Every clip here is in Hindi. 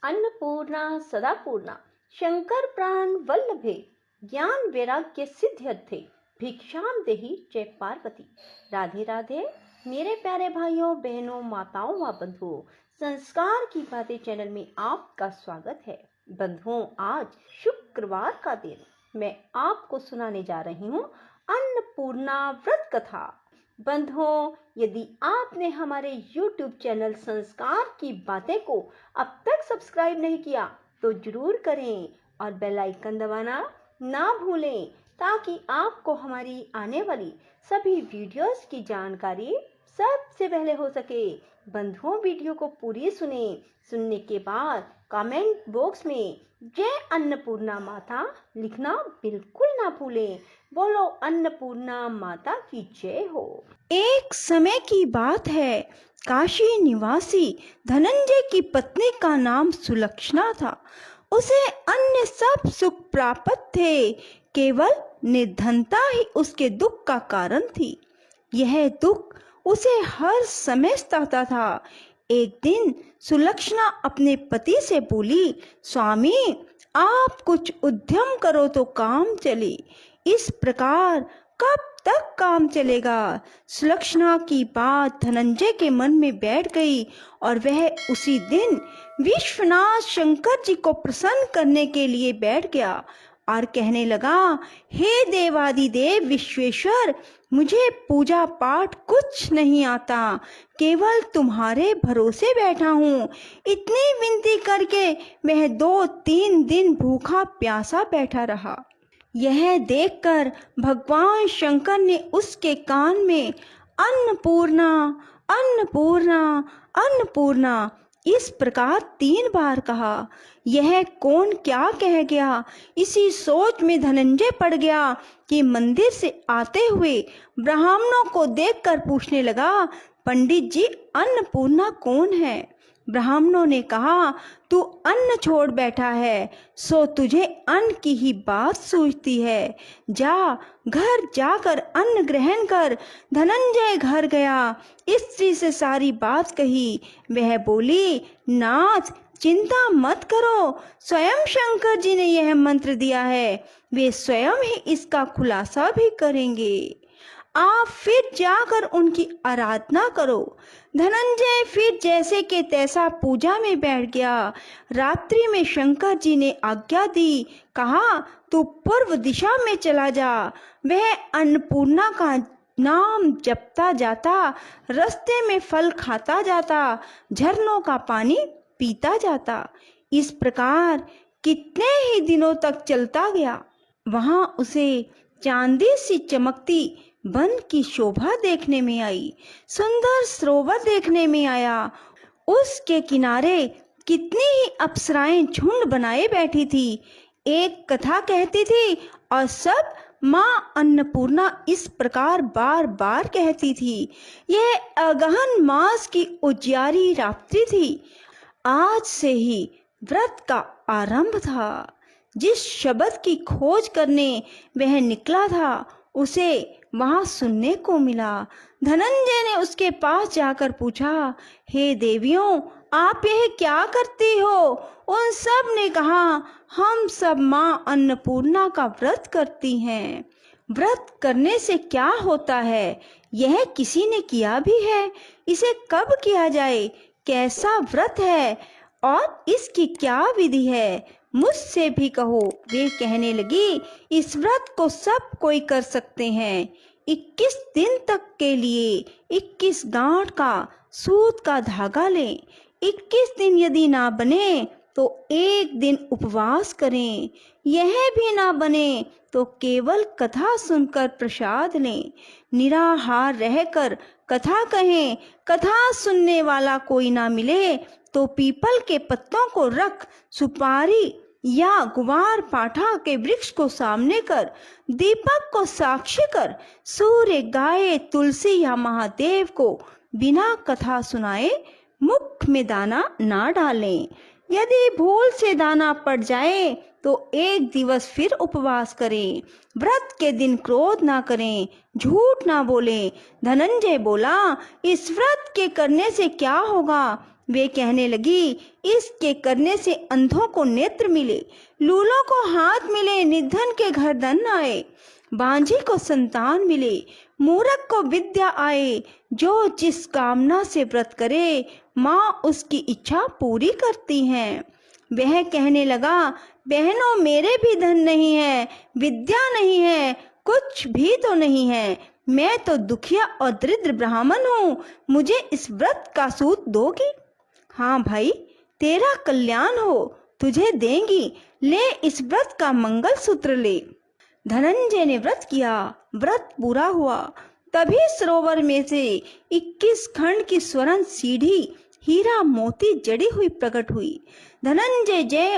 अन्नपूर्णा सदापूर्णा शंकर प्राण वल्लभे ज्ञान वैराग्य सिद्ध्यर्थे भिक्षाम देहि जय पार्वती। राधे राधे मेरे प्यारे भाइयों बहनों माताओं व बंधुओं, संस्कार की बातें चैनल में आपका स्वागत है। बंधुओं, आज शुक्रवार का दिन मैं आपको सुनाने जा रही हूँ अन्नपूर्णा व्रत कथा। बंधुओं, यदि आपने हमारे YouTube चैनल संस्कार की बातें को अब तक सब्सक्राइब नहीं किया तो जरूर करें और बेल आइकन दबाना ना भूलें ताकि आपको हमारी आने वाली सभी वीडियोस की जानकारी सबसे पहले हो सके। बंधुओं, वीडियो को पूरी सुनने के बाद कमेंट बॉक्स में जय अन्नपूर्णा माता लिखना बिल्कुल ना भूलें। बोलो अन्नपूर्णा माता की जय हो। एक समय की बात है, काशी निवासी धनंजय की पत्नी का नाम सुलक्षणा था। उसे अन्य सब सुख प्राप्त थे, केवल निर्धनता ही उसके दुख का कारण थी। यह दुख उसे हर समय सताता था। एक दिन सुलक्षणा अपने पति से बोली, स्वामी, आप कुछ उद्यम करो तो काम चले, इस प्रकार कब तक काम चलेगा। सुलक्षणा की बात धनंजय के मन में बैठ गई और वह उसी दिन विश्वनाथ शंकर जी को प्रसन्न करने के लिए बैठ गया और कहने लगा, हे देवादिदेव विश्वेश्वर, मुझे पूजा पाठ कुछ नहीं आता, केवल तुम्हारे भरोसे बैठा हूँ। इतनी विनती करके वह 2-3 दिन भूखा प्यासा बैठा रहा। यह देखकर भगवान शंकर ने उसके कान में अन्नपूर्णा अन्नपूर्णा अन्नपूर्णा इस प्रकार 3 बार कहा। यह कौन क्या कह गया, इसी सोच में धनंजय पड़ गया कि मंदिर से आते हुए ब्राह्मणों को देखकर पूछने लगा, पंडित जी, अन्नपूर्णा कौन है। ब्राह्मणों ने कहा, तू अन्न छोड़ बैठा है, सो तुझे अन्न की ही बात सूझती है। जा, घर जाकर अन्न ग्रहण कर। धनंजय घर गया, स्त्री से सारी बात कही। वह बोली, नाथ, चिंता मत करो, स्वयं शंकर जी ने यह मंत्र दिया है, वे स्वयं ही इसका खुलासा भी करेंगे। आप फिर जाकर उनकी आराधना करो। धनंजय फिर जैसे के तैसा पूजा में बैठ गया। रात्रि में शंकर जी ने आज्ञा दी, कहा, तू पूर्व दिशा में चला जा। वह अन्नपूर्णा का नाम जपता जाता, रास्ते में फल खाता जाता, झरनों का पानी पीता जाता। इस प्रकार कितने ही दिनों तक चलता गया। वहां उसे चांदी सी चमकती वन की शोभा देखने में आई, सुंदर सरोवर देखने में आया। उसके किनारे कितनी ही अप्सराएं झुंड बनाए बैठी थी, एक कथा कहती थी और सब माँ अन्नपूर्णा इस प्रकार बार बार कहती थी। यह अगहन मास की उजियारी रात्रि थी। आज से ही व्रत का आरंभ था। जिस शब्द की खोज करने वह निकला था उसे वहां सुनने को मिला। धनंजय ने उसके पास जाकर पूछा, हे देवियों, आप यह क्या करती हो। उन सब ने कहा, हम सब माँ अन्नपूर्णा का व्रत करती हैं। व्रत करने से क्या होता है, यह किसी ने किया भी है, इसे कब किया जाए, कैसा व्रत है और इसकी क्या विधि है, मुझसे भी कहो। वे कहने लगी, इस व्रत को सब कोई कर सकते हैं। 21 दिन तक के लिए 21 गांठ का सूत का धागा लें। 21 दिन यदि ना बने तो एक दिन उपवास करें। यह भी ना बने तो केवल कथा सुनकर प्रसाद लें। निराहार रहकर कथा कहें। कथा सुनने वाला कोई ना मिले तो पीपल के पत्तों को रख, सुपारी या गुवार पाठा के वृक्ष को सामने कर, दीपक को साक्षी कर, सूर्य, गाय, तुलसी या महादेव को बिना कथा सुनाए मुख में दाना ना डालें। यदि भूल से दाना पड़ जाए तो एक दिवस फिर उपवास करें। व्रत के दिन क्रोध ना करें, झूठ ना बोलें। धनंजय बोला, इस व्रत के करने से क्या होगा, वे कहने लगी, इसके करने से अंधों को नेत्र मिले, लूलों को हाथ मिले, निर्धन के घर धन आए, बांझी को संतान मिले, मूर्ख को विद्या आए। जो जिस कामना से व्रत करे, माँ उसकी इच्छा पूरी करती हैं। वह कहने लगा, बहनों मेरे भी धन नहीं है, विद्या नहीं है, कुछ भी तो नहीं है। मैं तो दुखिया और दरिद्र ब्राह्मण हूँ, मुझे इस व्रत का सूत दोगी? हाँ भाई, तेरा कल्याण हो, तुझे देंगी, ले इस व्रत का मंगल सूत्र ले। धनंजय ने व्रत किया, व्रत पूरा हुआ। तभी सरोवर में से 21 खंड की स्वर्ण सीढ़ी हीरा मोती जड़ी हुई प्रकट हुई। धनंजय जय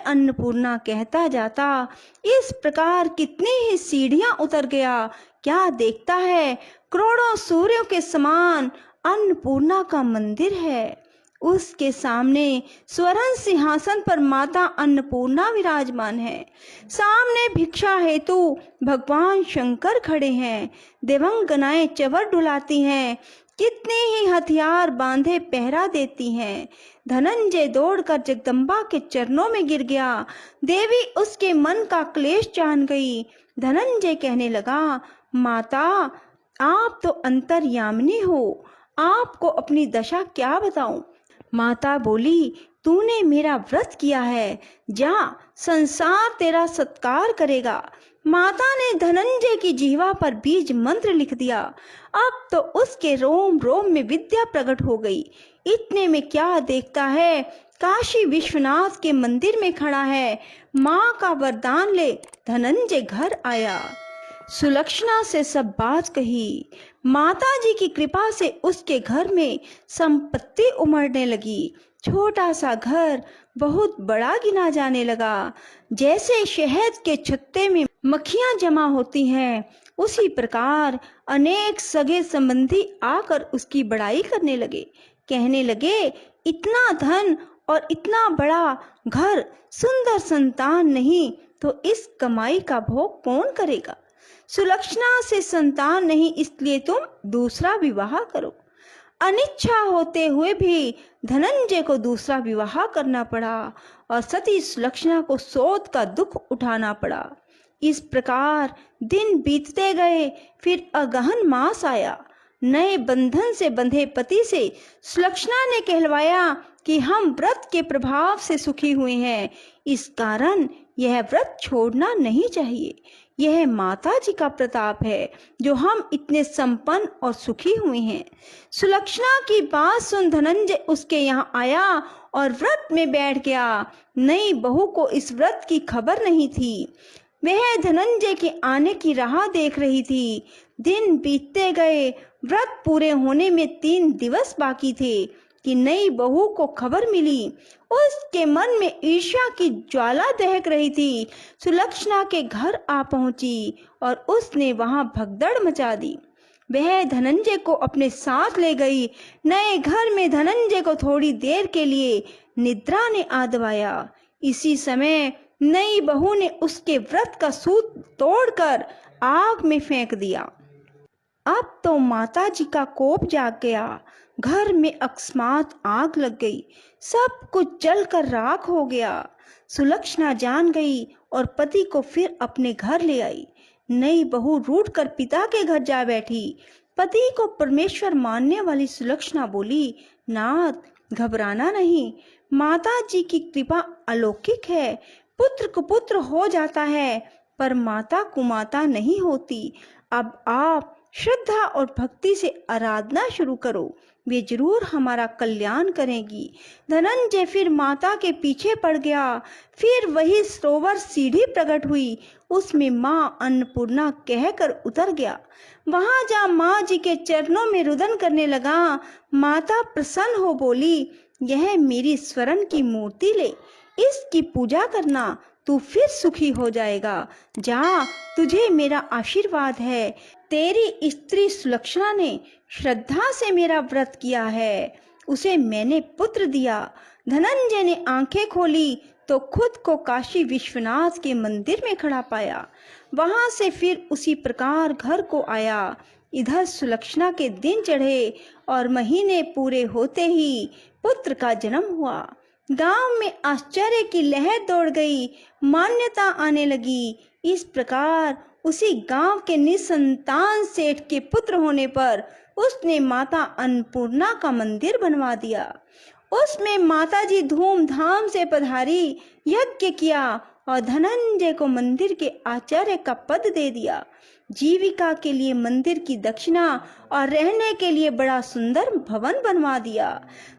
अन्नपूर्णा कहता जाता इस प्रकार कितनी ही सीढ़ियां उतर गया। क्या देखता है, करोड़ों सूर्यों के समान अन्नपूर्णा का मंदिर है। उसके सामने स्वर्ण सिंहासन पर माता अन्नपूर्णा विराजमान है। सामने भिक्षा हेतु भगवान शंकर खड़े हैं। देवंगनाएं चवर डुलाती हैं, कितने ही हथियार बांधे पहरा देती हैं। धनंजय दौड़कर जगदम्बा के चरणों में गिर गया। देवी उसके मन का क्लेश जान गई। धनंजय कहने लगा, माता आप तो अंतर्यामिनी हो, आपको अपनी दशा क्या बताऊं। माता बोली, तूने मेरा व्रत किया है, जा संसार तेरा सत्कार करेगा। माता ने धनंजय की जीवा पर बीज मंत्र लिख दिया। अब तो उसके रोम रोम में विद्या प्रकट हो गई। इतने में क्या देखता है, काशी विश्वनाथ के मंदिर में खड़ा है। माँ का वरदान ले धनंजय घर आया। सुलक्षणा से सब बात कही। माता जी की कृपा से उसके घर में संपत्ति उमड़ने लगी। छोटा सा घर बहुत बड़ा गिना जाने लगा। जैसे शहद के छत्ते में मक्खियां जमा होती हैं, उसी प्रकार अनेक सगे संबंधी आकर उसकी बड़ाई करने लगे। कहने लगे, इतना धन और इतना बड़ा घर, सुंदर संतान नहीं तो इस कमाई का भोग कौन करेगा। सुलक्षणा से संतान नहीं, इसलिए तुम दूसरा विवाह करो। अनिच्छा होते हुए भी धनंजय को दूसरा विवाह करना पड़ा और सती सुलक्षणा को सोच का दुख उठाना पड़ा। इस प्रकार दिन बीतते गए। फिर अगहन मास आया। नए बंधन से बंधे पति से सुलक्षणा ने कहलवाया कि हम व्रत के प्रभाव से सुखी हुए हैं, इस कारण यह व्रत छोड़ना नहीं चाहिए। यह माता जी का प्रताप है जो हम इतने संपन्न और सुखी हुए हैं। सुलक्षणा की बात सुन धनंजय उसके यहाँ आया और व्रत में बैठ गया। नई बहू को इस व्रत की खबर नहीं थी। वह धनंजय के आने की राह देख रही थी। दिन बीतते गए। व्रत पूरे होने में 3 दिवस बाकी थे कि नई बहू को खबर मिली। उसके मन में ईर्ष्या की ज्वाला दहक रही थी। सुलक्षणा के घर आ पहुंची और उसने वहां भगदड़ मचा दी। वह धनंजय को अपने साथ ले गई। नए घर में धनंजय को थोड़ी देर के लिए निद्रा ने आ दबाया। इसी समय नई बहू ने उसके व्रत का सूत तोड़कर आग में फेंक दिया। अब तो माता जी का कोप जाग गया। घर में अकस्मात आग लग गई। सब कुछ जलकर राख हो गया। सुलक्षणा जान गई और पति को फिर अपने घर ले आई। नई बहू रूठ कर पिता के घर जा बैठी। पति को परमेश्वर मानने वाली सुलक्षणा बोली, नाथ घबराना नहीं, माता जी की कृपा अलौकिक है। पुत्र कुपुत्र हो जाता है पर माता कुमाता नहीं होती। अब आप श्रद्धा और भक्ति से आराधना शुरू करो, वे जरूर हमारा कल्याण करेंगी। धनंजय फिर माता के पीछे पड़ गया। फिर वही सरोवर सीढ़ी प्रकट हुई, उसमें माँ अन्नपूर्णा कहकर उतर गया। वहां जा माँ जी के चरणों में रुदन करने लगा। माता प्रसन्न हो बोली, यह मेरी स्वर्ण की मूर्ति ले, इसकी पूजा करना, तू फिर सुखी हो जाएगा। जा, तुझे मेरा आशीर्वाद है। तेरी स्त्री सुलक्षणा ने श्रद्धा से मेरा व्रत किया है, उसे मैंने पुत्र दिया। धनंजय ने आंखें खोली तो खुद को काशी विश्वनाथ के मंदिर में खड़ा पाया। वहां से फिर उसी प्रकार घर को आया। इधर सुलक्षणा के दिन चढ़े और महीने पूरे होते ही पुत्र का जन्म हुआ। गांव में आश्चर्य की लहर दौड़ गई, मान्यता आने लगी। इस प्रकार उसी गांव के निसंतान सेठ के पुत्र होने पर उसने माता अन्नपूर्णा का मंदिर बनवा दिया। उसमें माताजी धूमधाम से पधारी, यज्ञ किया और धनंजय को मंदिर के आचार्य का पद दे दिया। जीविका के लिए मंदिर की दक्षिणा और रहने के लिए बड़ा सुंदर भवन बनवा दिया।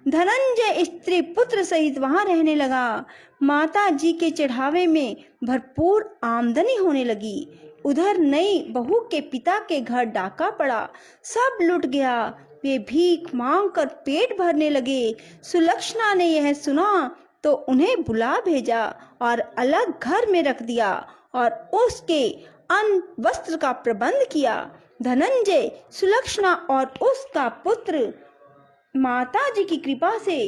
धनंजय स्त्री पुत्र सहित वहां रहने लगा। माता जी के चढ़ावे में भरपूर आमदनी होने लगी। उधर नई बहू के पिता के घर डाका पड़ा, सब लुट गया। वे भीख मांगकर पेट भरने लगे। सुलक्षणा ने यह सुना तो उन्हें बुला भेजा और अलग घर में रख दिया और उसके अन्न वस्त्र का प्रबंध किया। धनंजय, सुलक्षणा और उसका पुत्र माता जी की कृपा से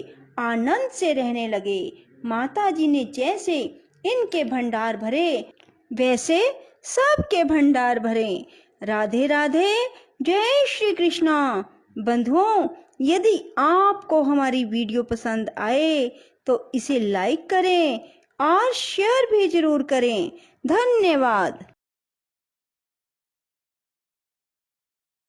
आनंद से रहने लगे। माता जी ने जैसे इनके भंडार भरे वैसे सबके भंडार भरे। राधे राधे, जय श्री कृष्णा। बंधुओं, यदि आपको हमारी वीडियो पसंद आए तो इसे लाइक करें और शेयर भी जरूर करें। धन्यवाद।